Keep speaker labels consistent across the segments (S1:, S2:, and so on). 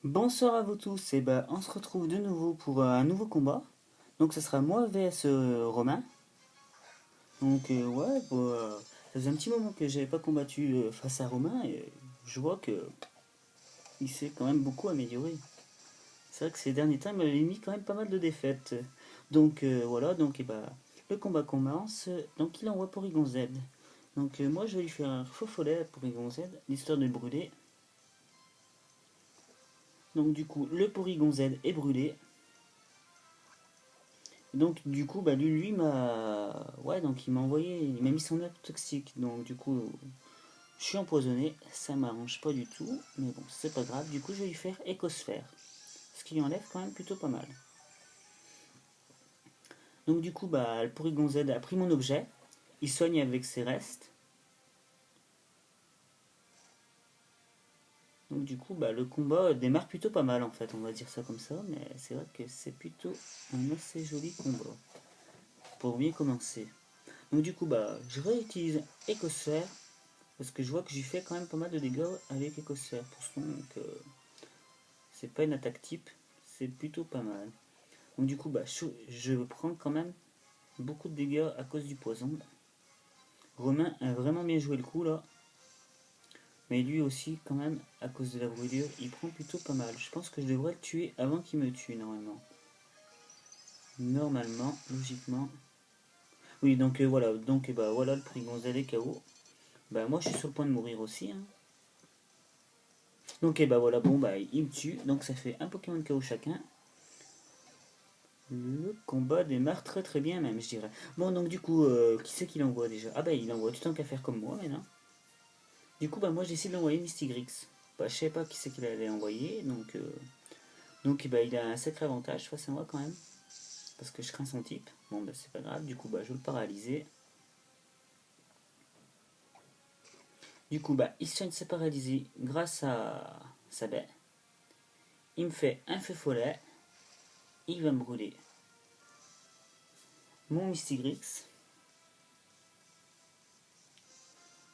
S1: Bonsoir à vous tous, et bah on se retrouve de nouveau pour un nouveau combat. Donc ce sera moi vs Romain. Donc ouais, ça faisait un petit moment que j'avais pas combattu face à Romain et je vois que il s'est quand même beaucoup amélioré. C'est vrai que ces derniers temps il m'avait mis quand même pas mal de défaites. Donc voilà, donc et bah le combat commence. Donc il envoie Porygon Z. Donc moi je vais lui faire un faux follet à Porygon Z, l'histoire de le brûler. Donc du coup le Porygon Z est brûlé. Donc du coup bah lui m'a ouais donc il m'a envoyé il m'a mis son œuf toxique donc du coup je suis empoisonné, ça m'arrange pas du tout mais bon c'est pas grave, du coup je vais lui faire écosphère, ce qui lui enlève quand même plutôt pas mal. Donc du coup bah le Porygon Z a pris mon objet, il soigne avec ses restes. Donc du coup bah le combat démarre plutôt pas mal en fait, on va dire ça comme ça, mais c'est vrai que c'est plutôt un assez joli combat pour bien commencer. Donc du coup bah je réutilise écosphère parce que je vois que j'ai fait quand même pas mal de dégâts avec écosphère. Pour ce moment, donc c'est pas une attaque type, c'est plutôt pas mal. Donc du coup, bah, je prends quand même beaucoup de dégâts à cause du poison. Romain a vraiment bien joué le coup là. Mais lui aussi, quand même, à cause de la brûlure, il prend plutôt pas mal. Je pense que je devrais le tuer avant qu'il me tue, normalement. Normalement, logiquement. Oui, donc voilà. Donc bah, voilà, le prix Gonzalez KO. Bah moi, je suis sur le point de mourir aussi, hein. Donc et bah voilà, bon bah il me tue, donc ça fait un Pokémon KO chacun. Le combat démarre très très bien même, je dirais. Bon donc du coup, qui c'est qu'il envoie déjà? Ah bah il envoie tout tant qu'à faire comme moi maintenant. Du coup bah moi j'ai essayé d'envoyer Mystigrix. Bah je sais pas qui c'est qu'il allait envoyer, donc bah, il a un sacré avantage face à moi quand même. Parce que je crains son type. Bon bah c'est pas grave, du coup bah je vais le paralyser. Du coup bah il se s'est paralysé grâce à sa baie. Il me fait un feu follet. Il va me brûler mon Mystigrix.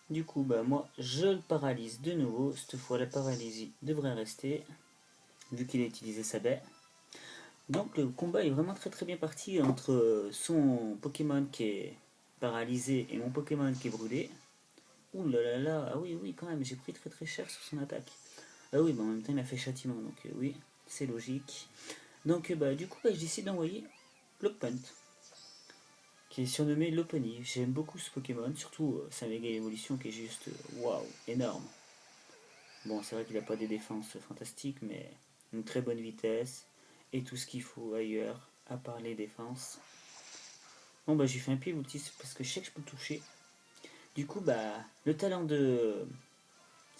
S1: Du coup, bah moi, je le paralyse de nouveau. Cette fois, la paralysie devrait rester, vu qu'il a utilisé sa baie. Donc le combat est vraiment très très bien parti entre son Pokémon qui est paralysé et mon Pokémon qui est brûlé. Ouh là là là, ah oui oui quand même, j'ai pris très très cher sur son attaque. Ah oui, bah en même temps il a fait châtiment, donc oui, c'est logique. Donc bah du coup bah, je décide d'envoyer Lockpunt, qui est surnommé Lopunny. J'aime beaucoup ce Pokémon, surtout sa méga évolution qui est juste waouh, énorme. Bon, c'est vrai qu'il n'a pas des défenses fantastiques, mais une très bonne vitesse et tout ce qu'il faut ailleurs, à part les défenses. Bon, bah, j'ai fait un pied voltige parce que je sais que je peux le toucher. Du coup, bah, le talent de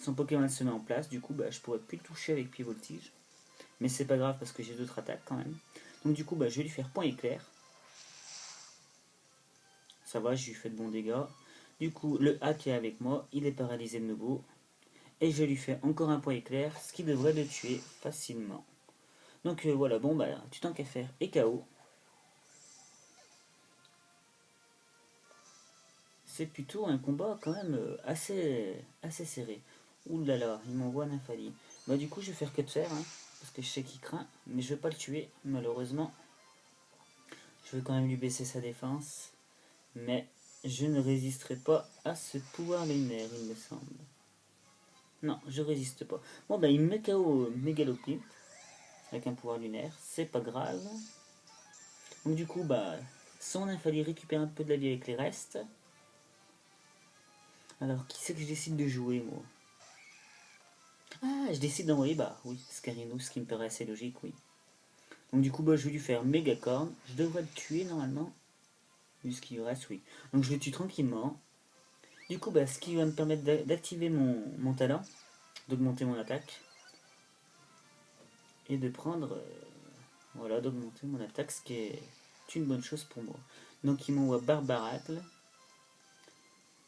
S1: son Pokémon se met en place. Du coup, bah, je pourrais plus le toucher avec pied voltige. Mais c'est pas grave parce que j'ai d'autres attaques quand même. Donc, du coup, bah, je vais lui faire point éclair. Ça va, je lui fais de bons dégâts. Du coup, le hack est avec moi, il est paralysé de nouveau. Et je lui fais encore un point éclair, ce qui devrait le tuer facilement. Donc voilà, bon bah, tu t'en qu'à faire et KO. C'est plutôt un combat quand même assez serré. Ouh là là, il m'envoie un infali. Bah du coup je vais faire que de faire, hein, parce que je sais qu'il craint, mais je vais pas le tuer, malheureusement. Je vais quand même lui baisser sa défense, mais je ne résisterai pas à ce pouvoir lunaire, il me semble. Non, je résiste pas. Bon bah il me met KO Mégaloplyte, avec un pouvoir lunaire, c'est pas grave. Donc du coup bah, son infali récupère un peu de la vie avec les restes. Alors, qui c'est que je décide de jouer, moi? Ah, je décide d'envoyer, bah oui, Scarino, ce qui me paraît assez logique, oui. Donc du coup, bah, je vais lui faire méga corne. Je devrais le tuer, normalement. Vu ce qu'il reste, oui. Donc je le tue tranquillement. Du coup, bah, ce qui va me permettre d'activer mon talent, d'augmenter mon attaque. Et de prendre, voilà, d'augmenter mon attaque, ce qui est une bonne chose pour moi. Donc il m'envoie Barbaracle.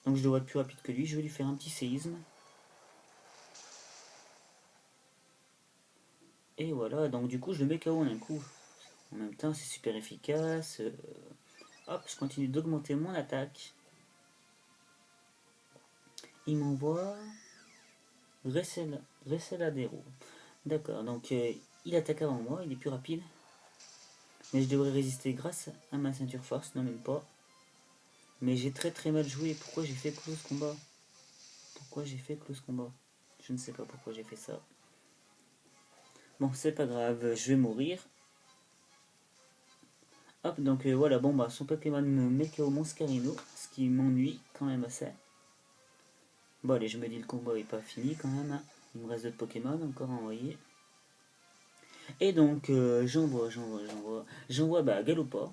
S1: Donc je dois être plus rapide que lui. Je vais lui faire un petit séisme. Et voilà, donc du coup, je le mets KO en un coup. En même temps, c'est super efficace. Hop, je continue d'augmenter mon attaque. Il m'envoie Receladero. D'accord, donc il attaque avant moi, il est plus rapide. Mais je devrais résister grâce à ma ceinture force, non même pas. Mais j'ai très très mal joué, pourquoi j'ai fait close combat? Pourquoi j'ai fait close combat? Je ne sais pas pourquoi j'ai fait ça. Bon, c'est pas grave, je vais mourir. Hop, donc voilà, bon bah son Pokémon me met KO mon Scarino, ce qui m'ennuie quand même assez. Bon allez, je me dis le combat est pas fini quand même, hein. Il me reste d'autres Pokémon encore à envoyer. Et donc j'envoie bah Galopa.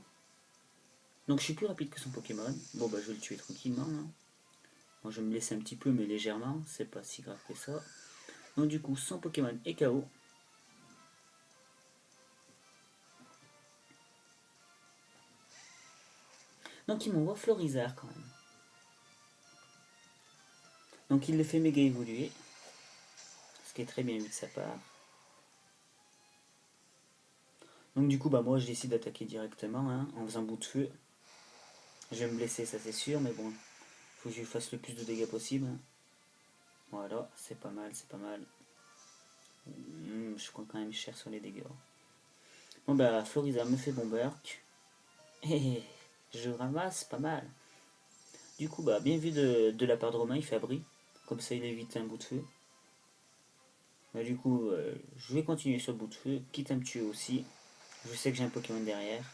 S1: Donc je suis plus rapide que son Pokémon. Bon bah je vais le tuer tranquillement, hein. Bon, je vais me laisser un petit peu mais légèrement, c'est pas si grave que ça. Donc du coup son Pokémon est KO. Donc il m'envoie Florizard quand même. Donc il le fait méga évoluer. Ce qui est très bien vu de sa part. Donc du coup bah moi je décide d'attaquer directement, hein, en faisant bout de feu. Je vais me blesser, ça c'est sûr, mais bon, faut que je lui fasse le plus de dégâts possible, hein. Voilà, c'est pas mal, c'est pas mal. Je crois quand même cher sur les dégâts. Bon bah Floriza me fait Bomberk. Et je ramasse pas mal. Du coup bah bien vu de la part de Romain, il fait abri. Comme ça il évite un bout de feu. Bah, du coup je vais continuer sur le bout de feu, quitte à me tuer aussi. Je sais que j'ai un Pokémon derrière.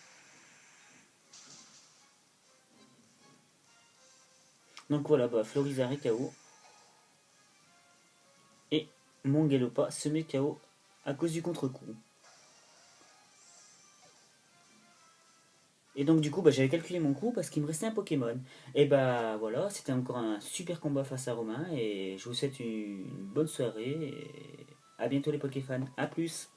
S1: Donc voilà, bah Florizard est KO. Et mon Galopa se met KO à cause du contre-coup. Et donc du coup, bah, j'avais calculé mon coup parce qu'il me restait un Pokémon. Et bah voilà, c'était encore un super combat face à Romain. Et je vous souhaite une bonne soirée. Et à bientôt les Pokéfans. A plus!